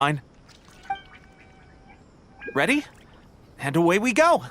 Fine. Ready? And away we go!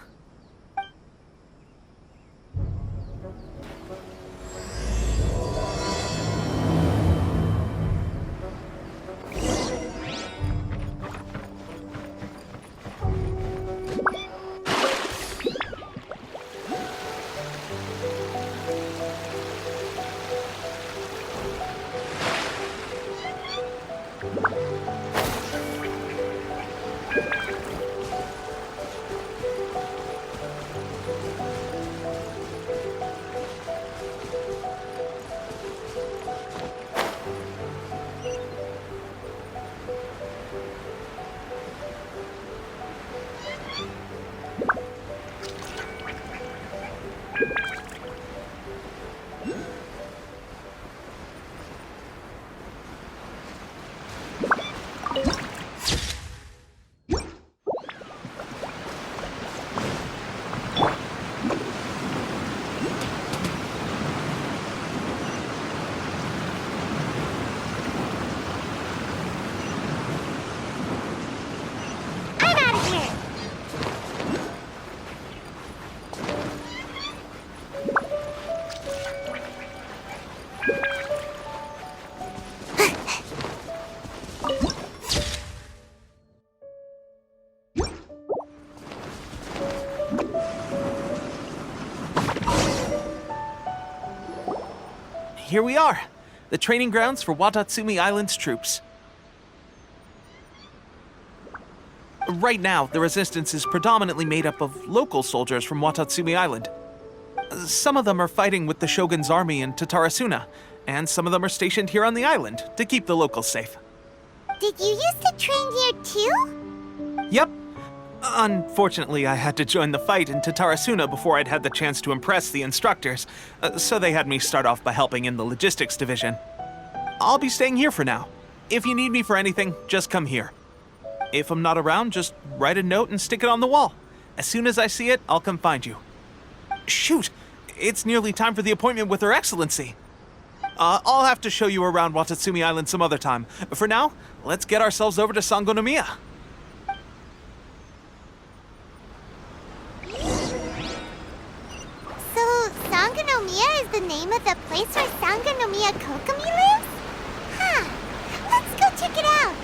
Here we are, the training grounds for Watatsumi Island's troops. Right now, the resistance is predominantly made up of local soldiers from Watatsumi Island. Some of them are fighting with the Shogun's army in Tatarasuna, and some of them are stationed here on the island to keep the locals safe. Did you used to train here too? Yep. Unfortunately, I had to join the fight in Tatarasuna before I'd had the chance to impress the instructors, so they had me start off by helping in the logistics division. I'll be staying here for now. If you need me for anything, just come here. If I'm not around, just write a note and stick it on the wall. As soon as I see it, I'll come find you. Shoot! It's nearly time for the appointment with Her Excellency. I'll have to show you around Watatsumi Island some other time. For now, let's get ourselves over to Sangonomiya. Sangonomiya is the name of the place where Sangonomiya Kokomi lives? Huh. Let's go check it out.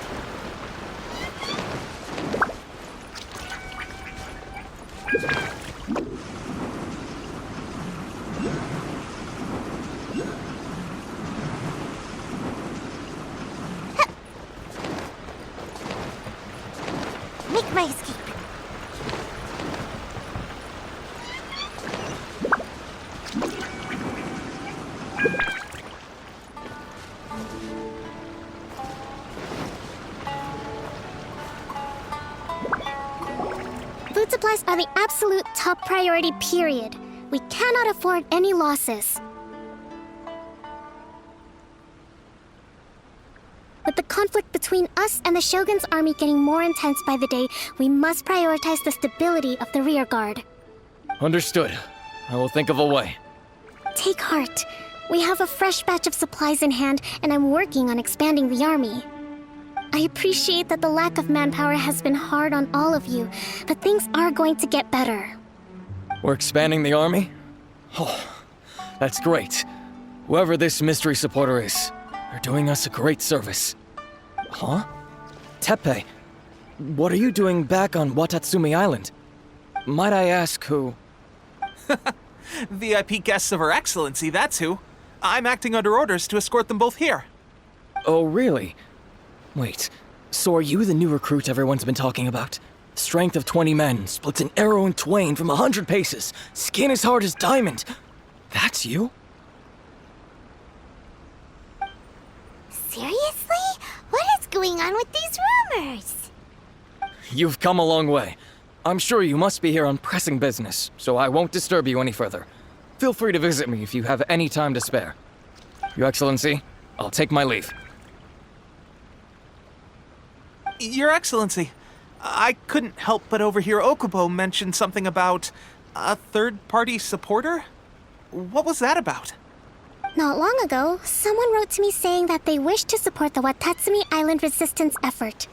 Make my escape. Food supplies are the absolute top priority, period. We cannot afford any losses. With the conflict between us and the Shogun's army getting more intense by the day, we must prioritize the stability of the rear guard. Understood. I will think of a way. Take heart. We have a fresh batch of supplies in hand, and I'm working on expanding the army. I appreciate that the lack of manpower has been hard on all of you, but things are going to get better. We're expanding the army? Oh, that's great. Whoever this mystery supporter is, they're doing us a great service. Huh? Teppei, what are you doing back on Watatsumi Island? Might I ask who? VIP guests of Her Excellency, that's who. I'm acting under orders to escort them both here. Oh, really? Wait, so are you the new recruit everyone's been talking about? Strength of 20 men, splits an arrow in twain from 100 paces, skin as hard as diamond. That's you? Seriously? What is going on with these rumors? You've come a long way. I'm sure you must be here on pressing business, so I won't disturb you any further. Feel free to visit me if you have any time to spare. Your Excellency, I'll take my leave. Your Excellency, I couldn't help but overhear Okubo mention something about a third-party supporter? What was that about? Not long ago, someone wrote to me saying that they wish to support the Watatsumi Island resistance effort.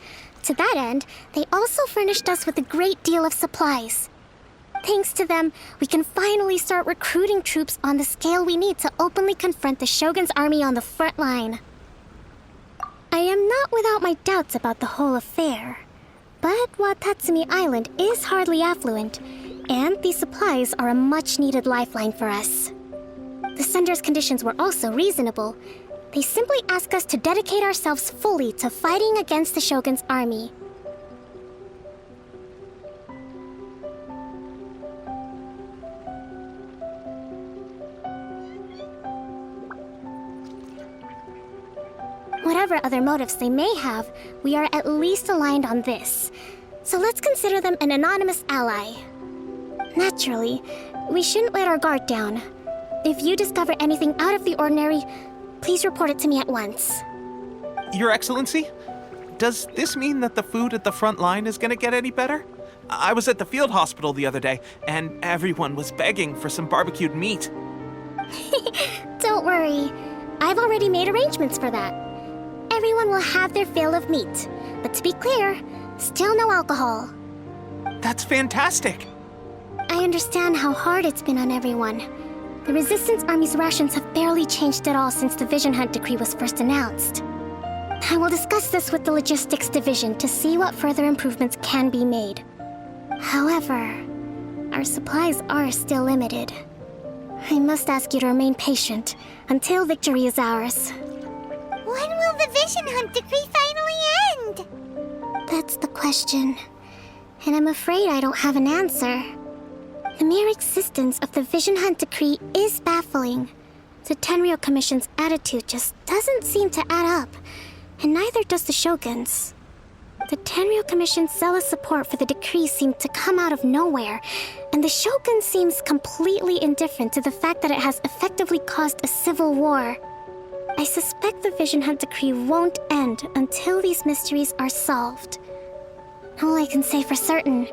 To that end, they also furnished us with a great deal of supplies. Thanks to them, we can finally start recruiting troops on the scale we need to openly confront the Shogun's army on the front line. I am not without my doubts about the whole affair, but Watatsumi Island is hardly affluent, and these supplies are a much-needed lifeline for us. The sender's conditions were also reasonable. They simply ask us to dedicate ourselves fully to fighting against the Shogun's army. Whatever other motives they may have, we are at least aligned on this. So let's consider them an anonymous ally. Naturally, we shouldn't let our guard down. If you discover anything out of the ordinary, please report it to me at once. Your Excellency, does this mean that the food at the front line is gonna get any better? I was at the field hospital the other day, and everyone was begging for some barbecued meat. Don't worry. I've already made arrangements for that. Everyone will have their fill of meat. But to be clear, still no alcohol. That's fantastic. I understand how hard it's been on everyone. The Resistance Army's rations have barely changed at all since the Vision Hunt decree was first announced. I will discuss this with the Logistics Division to see what further improvements can be made. However, our supplies are still limited. I must ask you to remain patient until victory is ours. When will the Vision Hunt decree finally end? That's the question, and I'm afraid I don't have an answer. The mere existence of the Vision Hunt decree is baffling. The Tenryou Commission's attitude just doesn't seem to add up, and neither does the Shogun's. The Tenryou Commission's zealous support for the decree seemed to come out of nowhere, and the Shogun seems completely indifferent to the fact that it has effectively caused a civil war. I suspect the Vision Hunt decree won't end until these mysteries are solved. All I can say for certain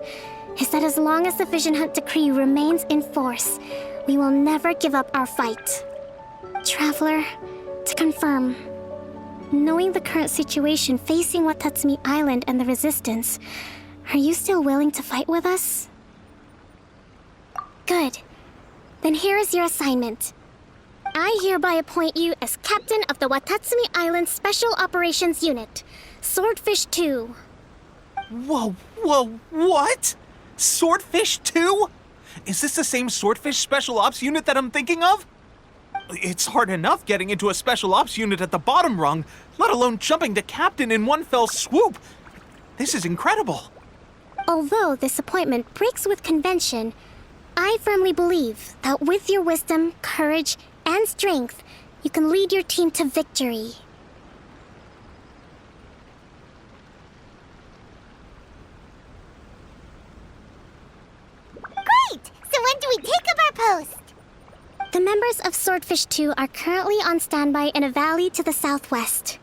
is that as long as the Vision Hunt decree remains in force, we will never give up our fight. Traveler, to confirm, knowing the current situation facing Watatsumi Island and the Resistance, are you still willing to fight with us? Good. Then here is your assignment. I hereby appoint you as captain of the Watatsumi Island Special Operations Unit, Swordfish 2. Whoa, what? Swordfish 2? Is this the same Swordfish Special Ops unit that I'm thinking of? It's hard enough getting into a Special Ops unit at the bottom rung, let alone jumping to captain in one fell swoop. This is incredible. Although this appointment breaks with convention, I firmly believe that with your wisdom, courage, and strength, you can lead your team to victory. Great! So when do we take up our post? The members of Swordfish 2 are currently on standby in a valley to the southwest.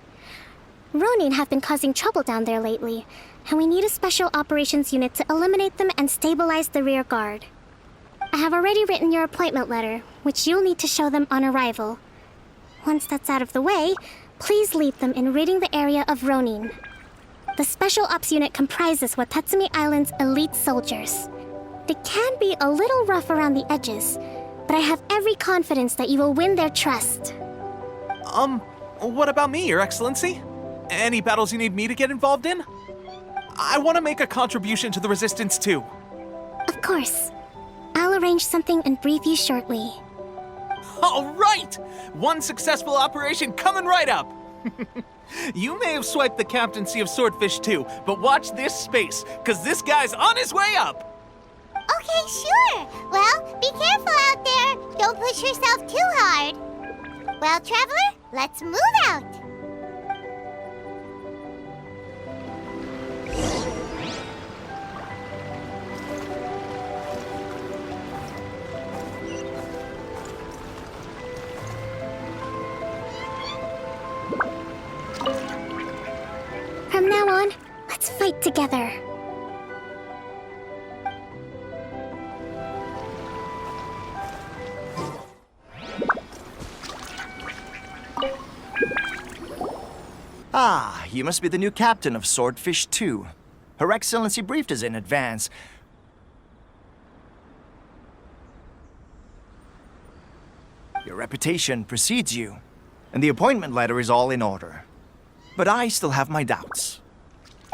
Ronin have been causing trouble down there lately, and we need a special operations unit to eliminate them and stabilize the rear guard. I have already written your appointment letter, which you'll need to show them on arrival. Once that's out of the way, please lead them in ridding the area of Ronin. The Special Ops unit comprises Watatsumi Island's elite soldiers. They can be a little rough around the edges, but I have every confidence that you will win their trust. What about me, Your Excellency? Any battles you need me to get involved in? I want to make a contribution to the Resistance too. Of course. I'll arrange something and brief you shortly. All right! One successful operation coming right up! You may have swiped the captaincy of Swordfish 2, but watch this space, because this guy's on his way up! Okay, sure. Well, be careful out there. Don't push yourself too hard. Well, Traveler, let's move out. From now on, let's fight together. Ah, you must be the new captain of Swordfish 2. Her Excellency briefed us in advance. Your reputation precedes you, and the appointment letter is all in order. But I still have my doubts.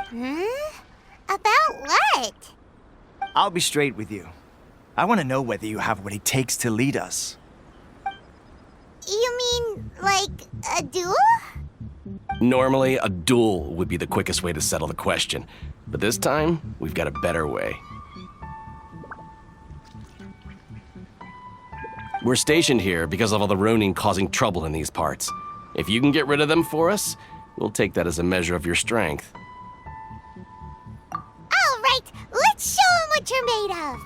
About what? I'll be straight with you. I want to know whether you have what it takes to lead us. You mean, like, a duel? Normally, a duel would be the quickest way to settle the question. But this time, we've got a better way. We're stationed here because of all the Ronin causing trouble in these parts. If you can get rid of them for us, we'll take that as a measure of your strength. All right, let's show 'em what you're made of.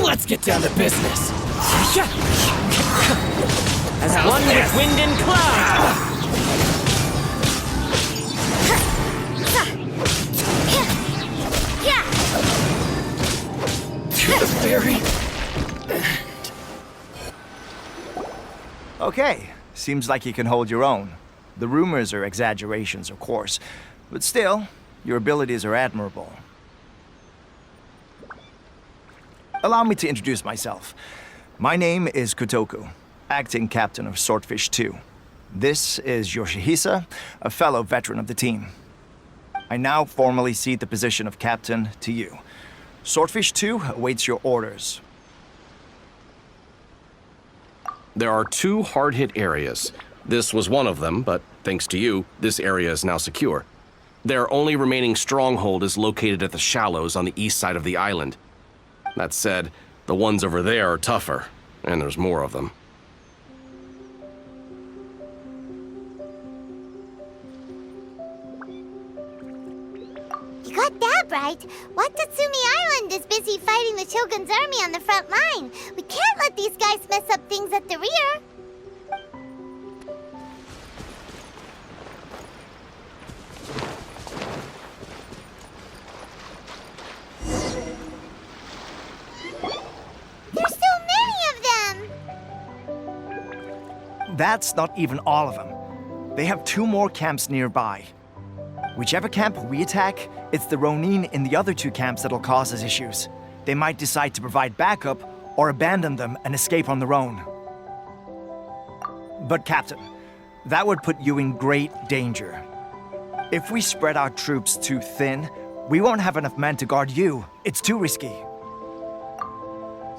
Let's get down to business. As one with wind and cloud. To the very Okay, seems like you can hold your own. The rumors are exaggerations, of course, but still, your abilities are admirable. Allow me to introduce myself. My name is Kotoku, acting captain of Swordfish 2. This is Yoshihisa, a fellow veteran of the team. I now formally cede the position of captain to you. Swordfish 2 awaits your orders. There are 2 hard-hit areas. This was one of them, but thanks to you, this area is now secure. Their only remaining stronghold is located at the shallows on the east side of the island. That said, the ones over there are tougher, and there's more of them. You got that right. Watatsumi Island is busy fighting the Shogun's army on the front line. We can't let these guys mess up things at the rear. There's so many of them! That's not even all of them. They have 2 more camps nearby. Whichever camp we attack, it's the Ronin in the other 2 camps that'll cause us issues. They might decide to provide backup or abandon them and escape on their own. But Captain, that would put you in great danger. If we spread our troops too thin, we won't have enough men to guard you. It's too risky.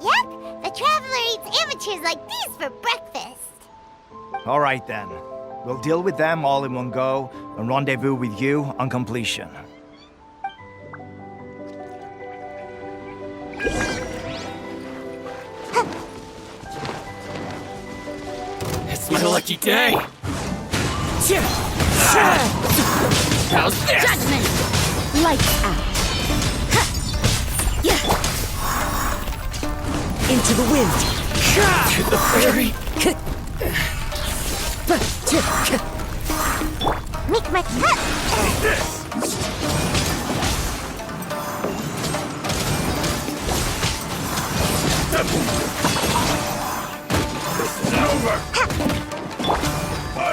Yep, the Traveler eats amateurs like these for breakfast. All right then. We'll deal with them all in one go and rendezvous with you on completion. It's my lucky day. How's this? Judgment! Lights out. Into the wind. To the very Make my cut!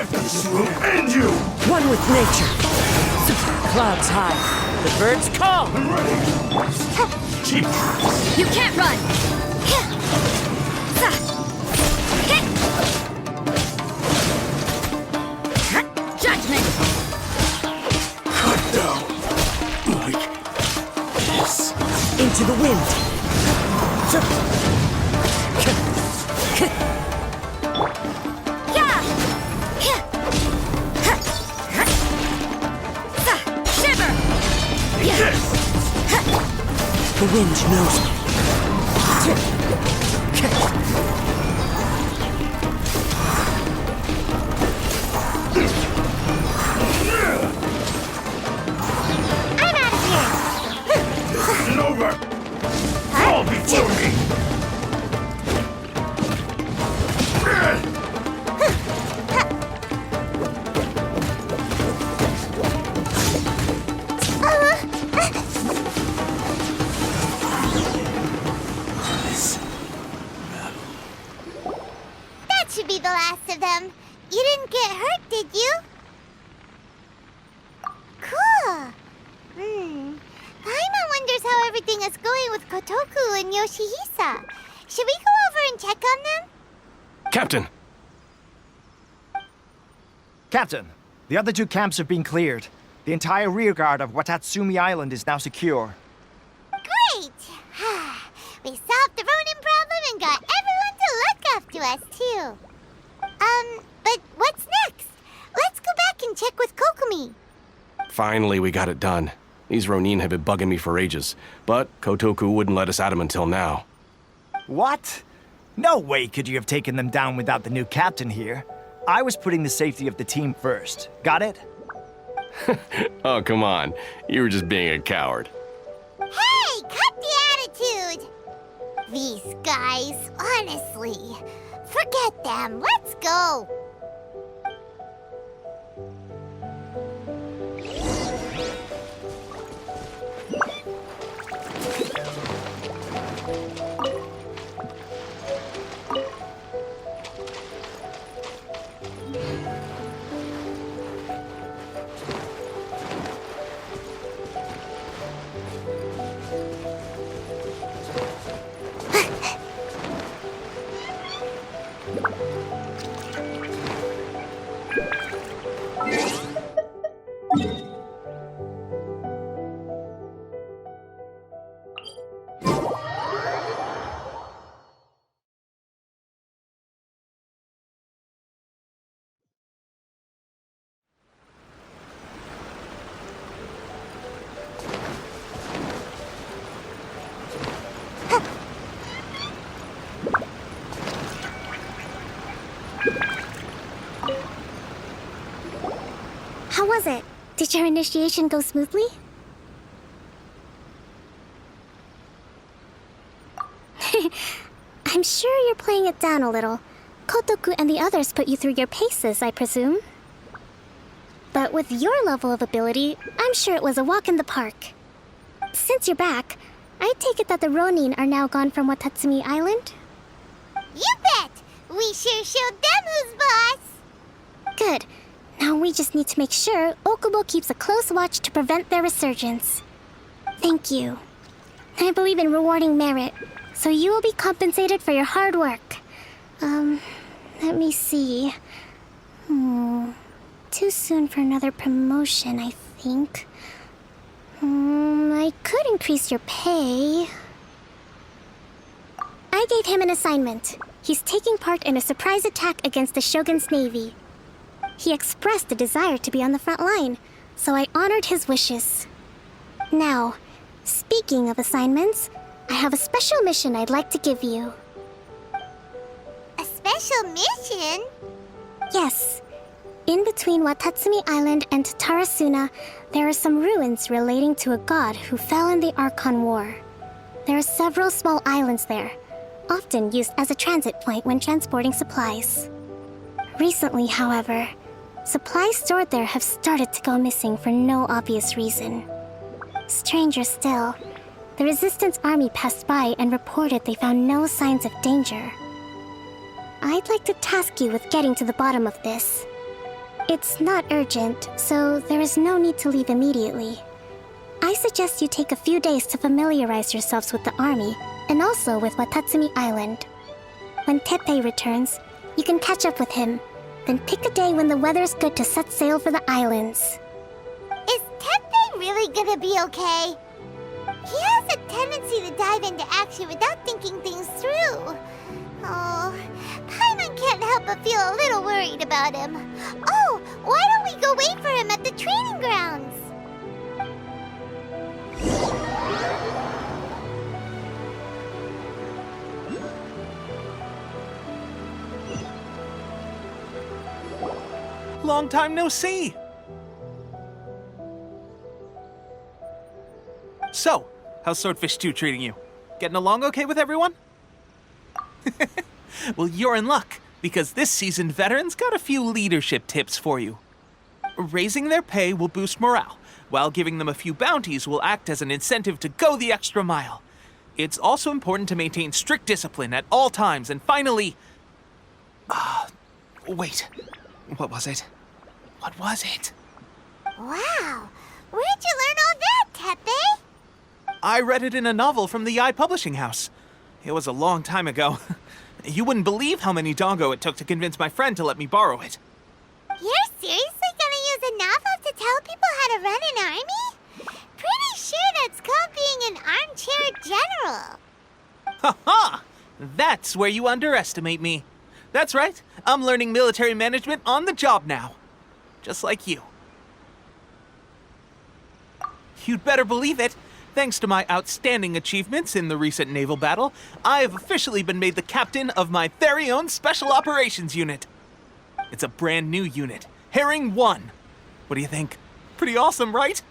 This will end you! One with nature. Clouds high. The birds call. Cheap! You can't run. Judgment! Cut down! Like this. Into the wind. Shiver! Yes! The wind knows me. I'm out of here! This isn't over! Fall before me! everything is going with Kotoku and Yoshihisa. Should we go over and check on them? Captain! Captain, the other 2 camps have been cleared. The entire rearguard of Watatsumi Island is now secure. Great! We solved the Ronin problem and got everyone to look after us, too. But what's next? Let's go back and check with Kokumi. Finally, we got it done. These Ronin have been bugging me for ages, but Kotoku wouldn't let us at them until now. What? No way could you have taken them down without the new captain here. I was putting the safety of the team first. Got it? Oh, come on. You were just being a coward. Hey, cut the attitude! These guys, honestly. Forget them. Let's go. How was it? Did your initiation go smoothly? I'm sure you're playing it down a little. Kotoku and the others put you through your paces, I presume. But with your level of ability, I'm sure it was a walk in the park. Since you're back, I take it that the Ronin are now gone from Watatsumi Island? You bet! We sure showed them who's boss! Good. Now we just need to make sure Okubo keeps a close watch to prevent their resurgence. Thank you. I believe in rewarding merit, so you will be compensated for your hard work. Let me see. Too soon for another promotion, I think. I could increase your pay. I gave him an assignment. He's taking part in a surprise attack against the Shogun's navy. He expressed a desire to be on the front line, so I honored his wishes. Now, speaking of assignments, I have a special mission I'd like to give you. A special mission? Yes. In between Watatsumi Island and Tarasuna, there are some ruins relating to a god who fell in the Archon War. There are several small islands there, often used as a transit point when transporting supplies. Recently, however, supplies stored there have started to go missing for no obvious reason. Stranger still, the Resistance Army passed by and reported they found no signs of danger. I'd like to task you with getting to the bottom of this. It's not urgent, so there is no need to leave immediately. I suggest you take a few days to familiarize yourselves with the army, and also with Watatsumi Island. When Teppei returns, you can catch up with him, then pick a day when the weather's good to set sail for the islands. Is Teppei really gonna be okay? He has a tendency to dive into action without thinking things through. Oh, Paimon can't help but feel a little worried about him. Oh, why don't we go wait for him at the training grounds? Long time no see! So, how's Swordfish 2 treating you? Getting along okay with everyone? Well, you're in luck, because this seasoned veteran's got a few leadership tips for you. Raising their pay will boost morale, while giving them a few bounties will act as an incentive to go the extra mile. It's also important to maintain strict discipline at all times, and finally... wait. What was it? What was it? Wow, where'd you learn all that, Teppei? I read it in a novel from the Yai Publishing House. It was a long time ago. You wouldn't believe how many dongo it took to convince my friend to let me borrow it. You're seriously gonna use a novel to tell people how to run an army? Pretty sure that's called being an armchair general. Ha ha! That's where you underestimate me. That's right, I'm learning military management on the job now. Just like you. You'd better believe it. Thanks to my outstanding achievements in the recent naval battle, I have officially been made the captain of my very own Special Operations Unit. It's a brand new unit, Herring 1. What do you think? Pretty awesome, right?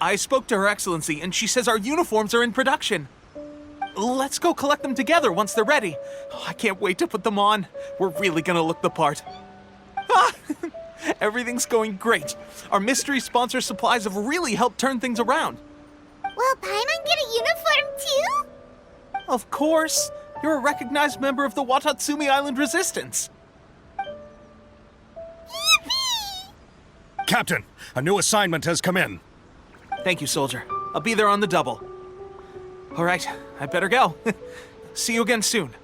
I spoke to Her Excellency, and she says our uniforms are in production. Let's go collect them together once they're ready. Oh, I can't wait to put them on. We're really gonna look the part. Ah! Everything's going great. Our mystery sponsor supplies have really helped turn things around. Will Paimon get a uniform too? Of course. You're a recognized member of the Watatsumi Island Resistance. Yippee! Captain, a new assignment has come in. Thank you, soldier. I'll be there on the double. All right, I'd better go. See you again soon.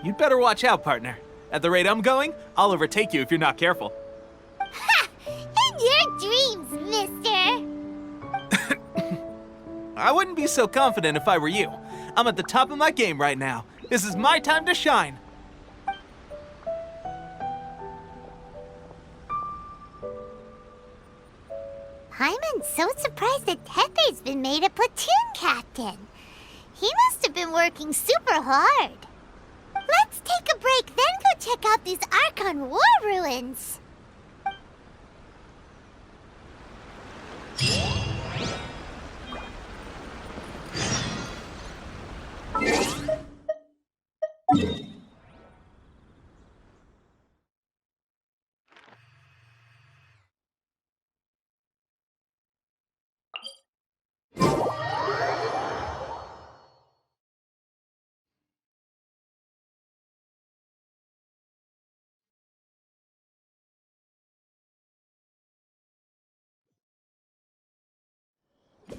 You'd better watch out, partner. At the rate I'm going, I'll overtake you if you're not careful. Ha! In your dreams, mister! I wouldn't be so confident if I were you. I'm at the top of my game right now. This is my time to shine. Paimon's so surprised that Tepe's been made a platoon captain. He must have been working super hard. Let's take a break, then go check out these Archon War ruins.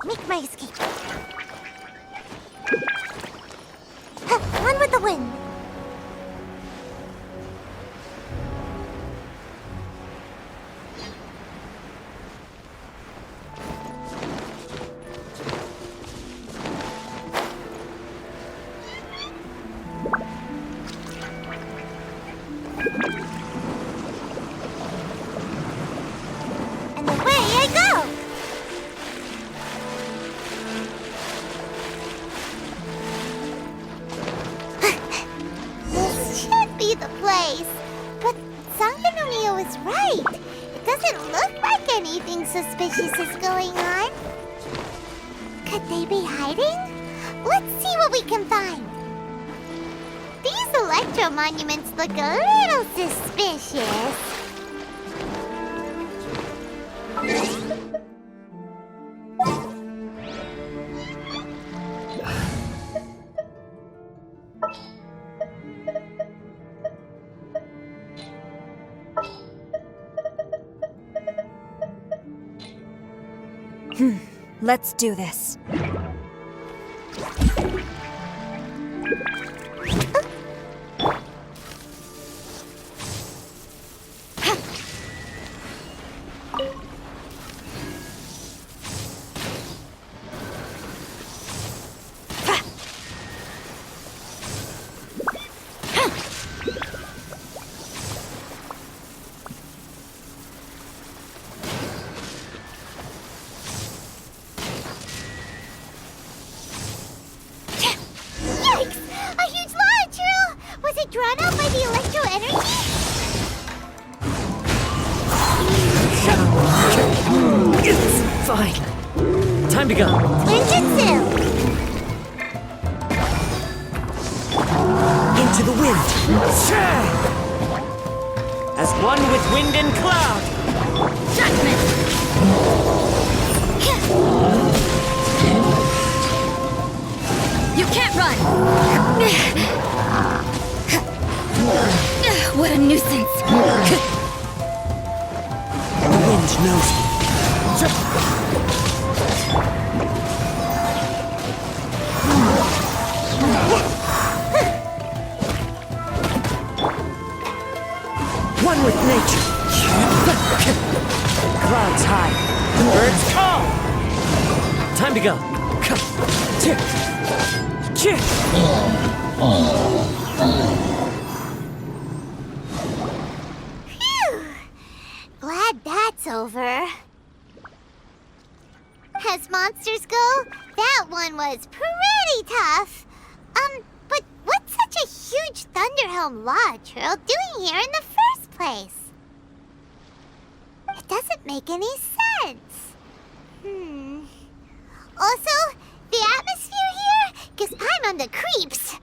Make my escape. On with the wind. And away I go. This should be the place. But Sanganonio is right. It doesn't look like anything suspicious is going on. Could they be hiding? Let's see what we can find. These electro monuments look a little suspicious. Let's do this. Yikes! A huge launcher! Was it drawn out by the electro energy? It's fine. Time to go. Ninjutsu! Into the wind. As one with wind and cloud. You can't run! What a nuisance! The wind knows me. Time to go. Phew! Glad that's over. As monsters go, that one was pretty tough. But what's such a huge Thunderhelm Lodge Earl doing here in the first place? It doesn't make any sense. Also, the atmosphere here gives Paimon the creeps.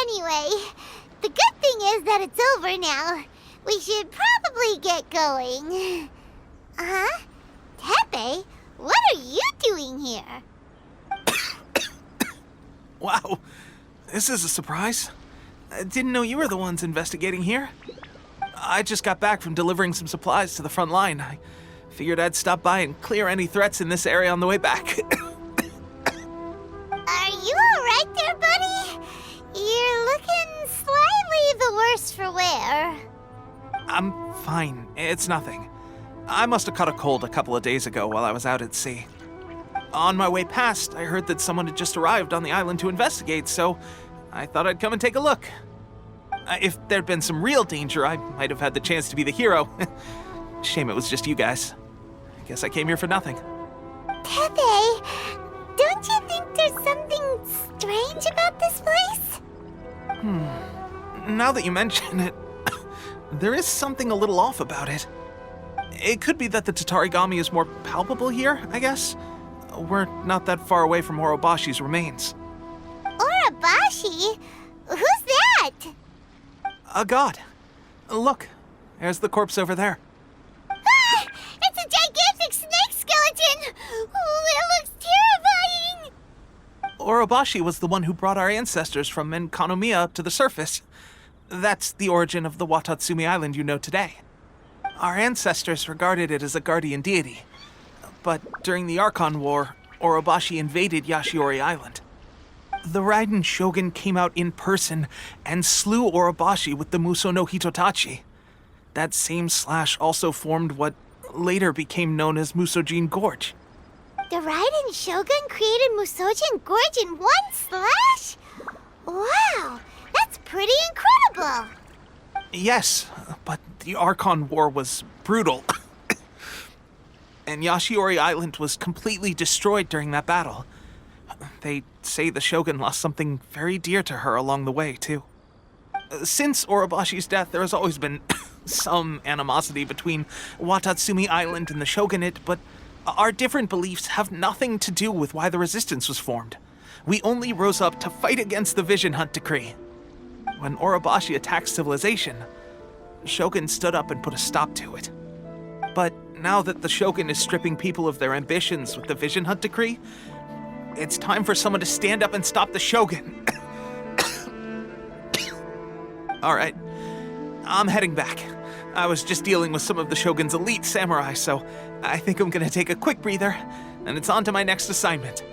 Anyway, the good thing is that it's over now. We should probably get going. Huh? Tepe, what are you doing here? Wow, this is a surprise. I didn't know you were the ones investigating here. I just got back from delivering some supplies to the front line. I figured I'd stop by and clear any threats in this area on the way back. Are you alright there, buddy? You're looking slightly the worse for wear. I'm fine. It's nothing. I must have caught a cold a couple of days ago while I was out at sea. On my way past, I heard that someone had just arrived on the island to investigate, so I thought I'd come and take a look. If there'd been some real danger, I might have had the chance to be the hero. Shame it was just you guys. I guess I came here for nothing. Tepe, don't you think there's something strange about this place? Now that you mention it, there is something a little off about it. It could be that the Tatarigami is more palpable here, I guess. We're not that far away from Orobashi's remains. Orobashi? Who's that? A god. Look, there's the corpse over there. Ah! It's a gigantic snake skeleton! Oh, it looks terrifying! Orobashi was the one who brought our ancestors from Enkanomiya up to the surface. That's the origin of the Watatsumi Island you know today. Our ancestors regarded it as a guardian deity. But during the Archon War, Orobashi invaded Yashiori Island. The Raiden Shogun came out in person and slew Orobashi with the Muso no Hitotachi. That same slash also formed what later became known as Musojin Gorge. The Raiden Shogun created Musojin Gorge in one slash? Wow, that's pretty incredible! Yes, but the Archon War was brutal. And Yashiori Island was completely destroyed during that battle. They say the Shogun lost something very dear to her along the way, too. Since Orobashi's death, there has always been some animosity between Watatsumi Island and the Shogunate, but our different beliefs have nothing to do with why the resistance was formed. We only rose up to fight against the Vision Hunt Decree. When Orobashi attacked civilization, Shogun stood up and put a stop to it. But now that the Shogun is stripping people of their ambitions with the Vision Hunt Decree, it's time for someone to stand up and stop the Shogun. All right, I'm heading back. I was just dealing with some of the Shogun's elite samurai, so I think I'm gonna take a quick breather, and it's on to my next assignment.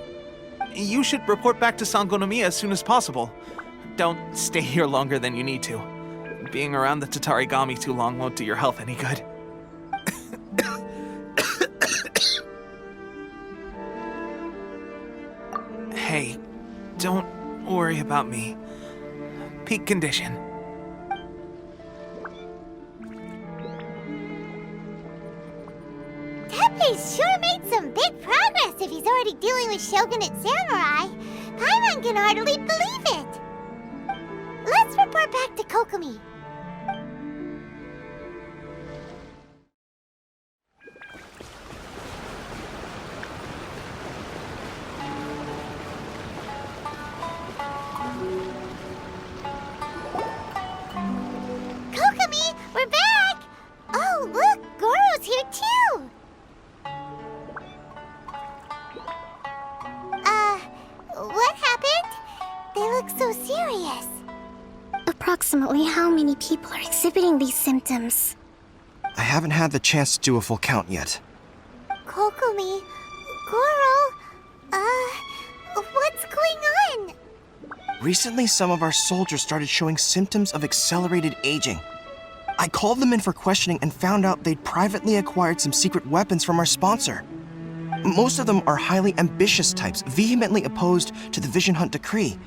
You should report back to Sangonomiya as soon as possible. Don't stay here longer than you need to. Being around the Tatarigami too long won't do your health any good. Hey, don't worry about me. Peak condition. Tepe's sure made some big progress if he's already dealing with Shogunate samurai. Paimon can hardly believe it. Let's report back to Kokomi. Kokomi, we're back! Oh, look, Goro's here too! What happened? They look so serious. Approximately how many people are exhibiting these symptoms? I haven't had the chance to do a full count yet. Kokomi, Goro, what's going on? Recently, some of our soldiers started showing symptoms of accelerated aging. I called them in for questioning and found out they'd privately acquired some secret weapons from our sponsor. Most of them are highly ambitious types, vehemently opposed to the Vision Hunt decree.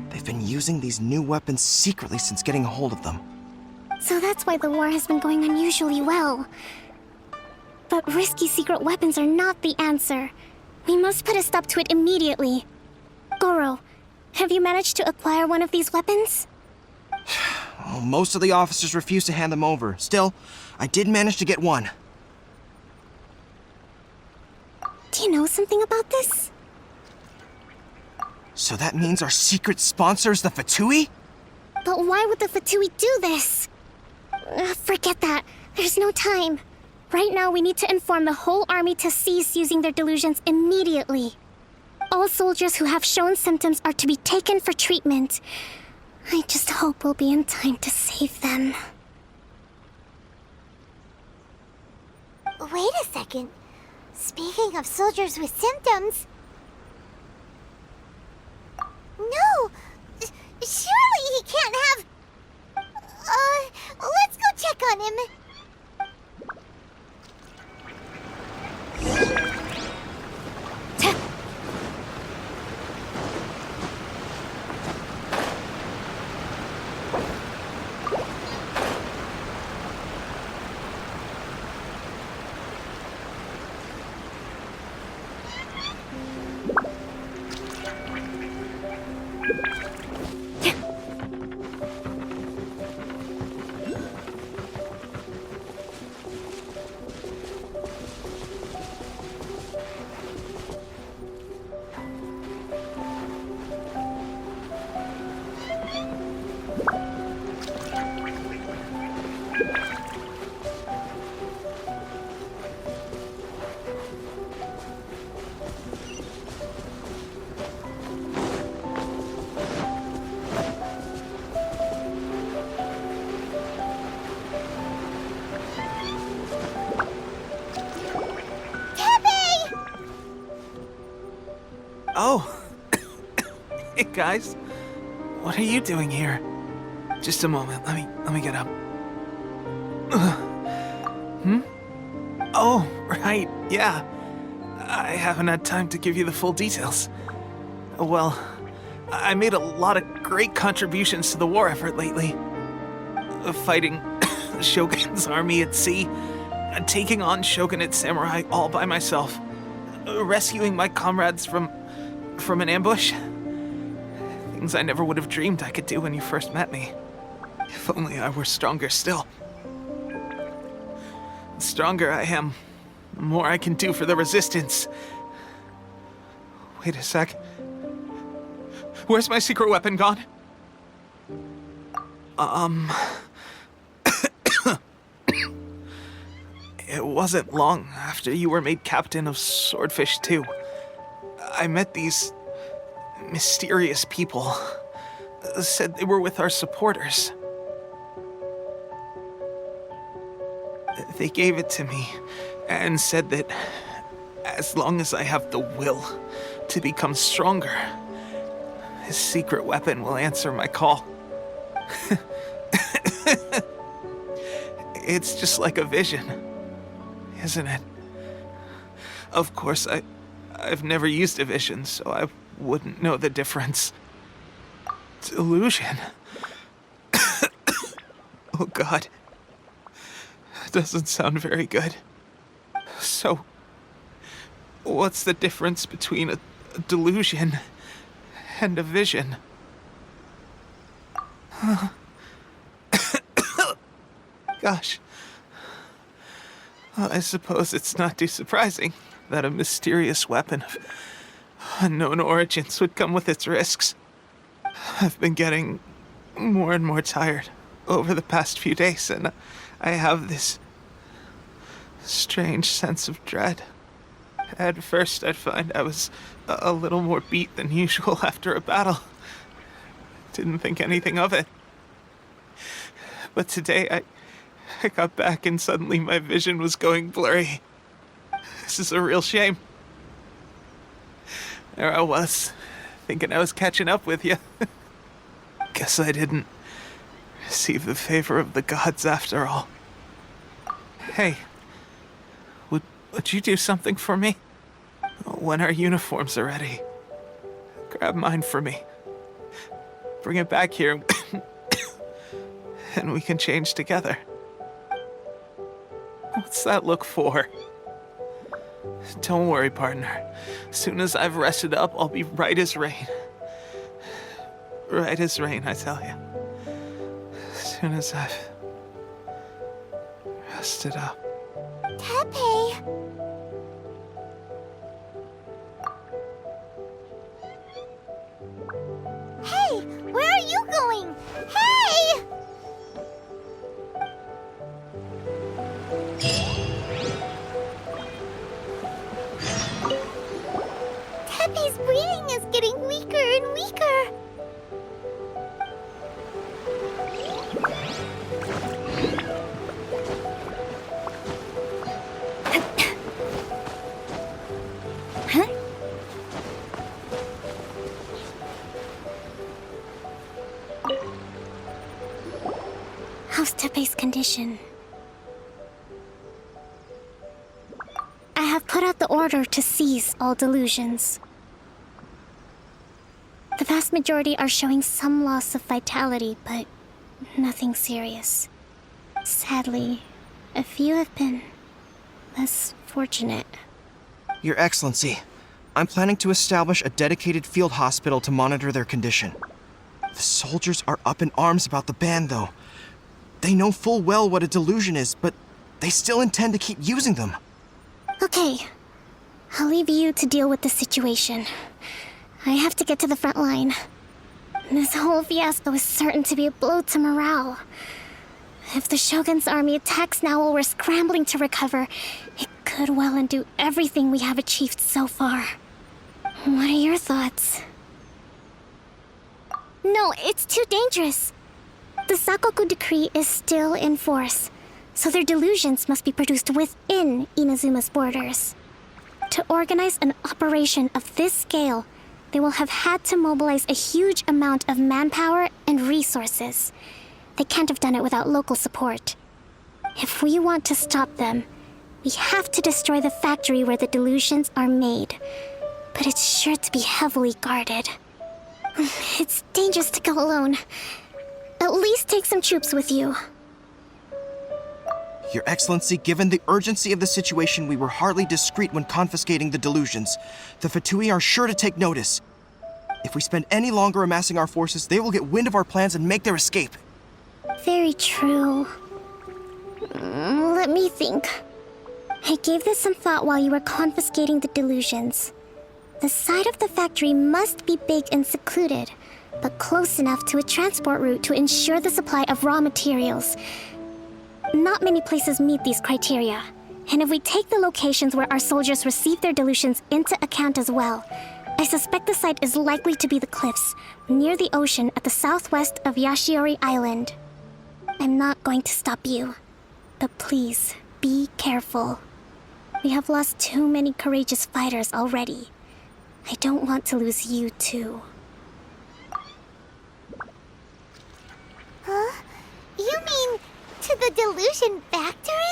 They've been using these new weapons secretly since getting a hold of them. So that's why the war has been going unusually well. But risky secret weapons are not the answer. We must put a stop to it immediately. Goro, have you managed to acquire one of these weapons? Oh, most of the officers refuse to hand them over. Still, I did manage to get one. Do you know something about this? So that means our secret sponsor is the Fatui? But why would the Fatui do this? Forget that. There's no time. Right now, we need to inform the whole army to cease using their delusions immediately. All soldiers who have shown symptoms are to be taken for treatment. I just hope we'll be in time to save them. Wait a second. Speaking of soldiers with symptoms... No! Surely he can't have... let's go check on him. Oh. Hey, guys. What are you doing here? Just a moment. Let me get up. Oh, right. Yeah. I haven't had time to give you the full details. Well, I made a lot of great contributions to the war effort lately. Fighting Shogun's army at sea, taking on Shogunate samurai all by myself, rescuing my comrades from an ambush. Things I never would have dreamed I could do when you first met me. If only I were stronger still. The stronger I am, the more I can do for the Resistance. Wait a sec. Where's my secret weapon gone? It wasn't long after you were made captain of Swordfish 2. I met these mysterious people. Said they were with our supporters. They gave it to me and said that as long as I have the will to become stronger, his secret weapon will answer my call. It's just like a vision, isn't it? Of course, I've never used a vision, so I wouldn't know the difference. Delusion. Oh God. Doesn't sound very good. So, what's the difference between a delusion and a vision? Gosh. Well, I suppose it's not too surprising that a mysterious weapon of unknown origins would come with its risks. I've been getting more and more tired over the past few days, and I have this strange sense of dread. At first, I'd find I was a little more beat than usual after a battle. Didn't think anything of it. But today, I got back and suddenly my vision was going blurry. This is a real shame. There I was, thinking I was catching up with you. Guess I didn't receive the favor of the gods after all. Hey, would you do something for me? When our uniforms are ready, grab mine for me. Bring it back here, and we can change together. What's that look for? Don't worry, partner. As soon as I've rested up, I'll be right as rain. Right as rain, I tell you. As soon as I've rested up. Tepe! Hey! Where are you going? Hey! Tepe's breathing is getting weaker and weaker. Huh? How's Tepe's condition? I have put out the order to seize all delusions. The vast majority are showing some loss of vitality, but nothing serious. Sadly, a few have been less fortunate. Your Excellency, I'm planning to establish a dedicated field hospital to monitor their condition. The soldiers are up in arms about the ban, though. They know full well what a delusion is, but they still intend to keep using them. Okay, I'll leave you to deal with the situation. I have to get to the front line. This whole fiasco is certain to be a blow to morale. If the Shogun's army attacks now while we're scrambling to recover, it could well undo everything we have achieved so far. What are your thoughts? No, it's too dangerous. The Sakoku decree is still in force, so their delusions must be produced within Inazuma's borders. To organize an operation of this scale, they will have had to mobilize a huge amount of manpower and resources. They can't have done it without local support. If we want to stop them, we have to destroy the factory where the delusions are made. But it's sure to be heavily guarded. It's dangerous to go alone. At least take some troops with you. Your Excellency, given the urgency of the situation, we were hardly discreet when confiscating the delusions. The Fatui are sure to take notice. If we spend any longer amassing our forces, they will get wind of our plans and make their escape. Very true. Let me think. I gave this some thought while you were confiscating the delusions. The side of the factory must be big and secluded, but close enough to a transport route to ensure the supply of raw materials. Not many places meet these criteria, and if we take the locations where our soldiers receive their delusions into account as well, I suspect the site is likely to be the cliffs near the ocean at the southwest of Yashiori Island. I'm not going to stop you, but please, be careful. We have lost too many courageous fighters already. I don't want to lose you too. Huh? You mean to the delusion factory?